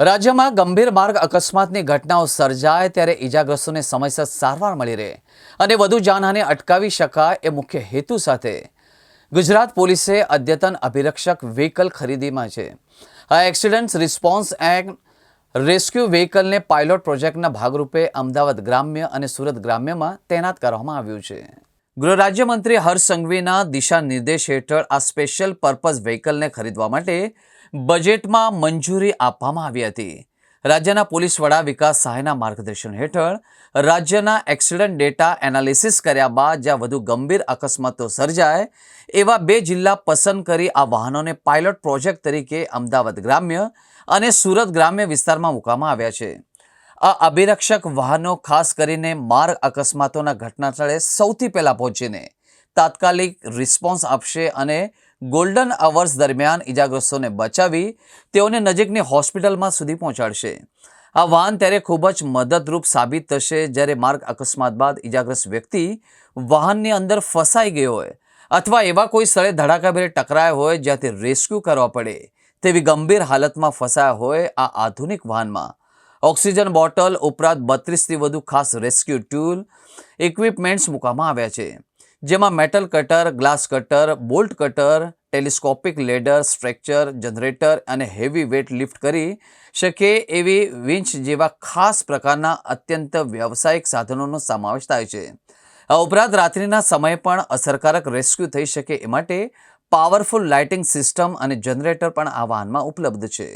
રાજ્યમાં ગંભીર માર્ગ અકસ્માતની ઘટનાઓ સર્જાય ત્યારે ઈજાગ્રસ્તોને સમયસર સારવાર મળી રહે અને વધુ જાનહાનિ અટકાવી શકાય એ મુખ્ય હેતુ સાથે ગુજરાત પોલીસે અદ્યતન અભિરક્ષક વ્હીકલ ખરીદીમાં છે. આ એક્સિડન્ટ રિસ્પોન્સ એન્ડ રેસ્ક્યુ વ્હીકલને પાયલોટ પ્રોજેક્ટના ભાગરૂપે અમદાવાદ ગ્રામ્ય અને સુરત ગ્રામ્યમાં તૈનાત કરવામાં આવ્યું છે. ગૃહ રાજ્યમંત્રી હર્ષ સંઘવીના દિશા નિર્દેશ હેઠળ આ સ્પેશિયલ પર્પઝ વ્હીકલને ખરીદવા માટે બજેટમાં મંજૂરી આપવામાં આવી હતી. રાજ્યના પોલીસ વડા વિકાસ સહાયના માર્ગદર્શન હેઠળ રાજ્યના એક્સિડન્ટ ડેટા એનાલિસિસ કર્યા બાદ જ્યાં વધુ ગંભીર અકસ્માતો સર્જાય એવા 2 જિલ્લા પસંદ કરી આ વાહનોને પાયલોટ પ્રોજેક્ટ તરીકે અમદાવાદ ગ્રામ્ય અને સુરત ગ્રામ્ય વિસ્તારમાં મૂકવામાં આવ્યા છે. આ અભિરક્ષક વાહનો ખાસ કરીને માર્ગ અકસ્માતોના ઘટનાસ્થળે સૌથી પહેલા પહોંચીને તાત્કાલિક રિસ્પોન્સ આપશે અને ગોલ્ડન અવર્સ દરમિયાન ઈજાગ્રસ્તોને બચાવી તેઓને નજીકની હોસ્પિટલમાં સુધી પહોંચાડશે. આ વાહન ત્યારે ખૂબ જ મદદરૂપ સાબિત થશે જ્યારે માર્ગ અકસ્માત બાદ ઈજાગ્રસ્ત વ્યક્તિ વાહનની અંદર ફસાઈ ગયો હોય અથવા એવા કોઈ સ્થળે ધડાકાભેર ટકરાયો હોય જ્યાંથી રેસ્ક્યુ કરવા પડે તેવી ગંભીર હાલતમાં ફસાયા હોય આ આધુનિક વાહનમાં ઓક્સિજન બોટલ ઉપરાંત 32થી વધુ ખાસ રેસ્ક્યુ ટૂલ ઇક્વિપમેન્ટ્સ મૂકવામાં આવ્યા છે, જેમાં metal cutter, glass cutter, bolt cutter, telescopic ladder, structure, generator અને હેવી વેટ લિફ્ટ કરી શકે એવી વિંચ જેવા ખાસ પ્રકારના અત્યંત વ્યાવસાયિક સાધનોનો સમાવેશ થાય છે. આ ઉપરાંત રાત્રિના સમયે પણ અસરકારક રેસ્ક્યુ થઈ શકે એ માટે પાવરફુલ લાઇટિંગ સિસ્ટમ અને જનરેટર પણ આ વાહનમાં ઉપલબ્ધ છે.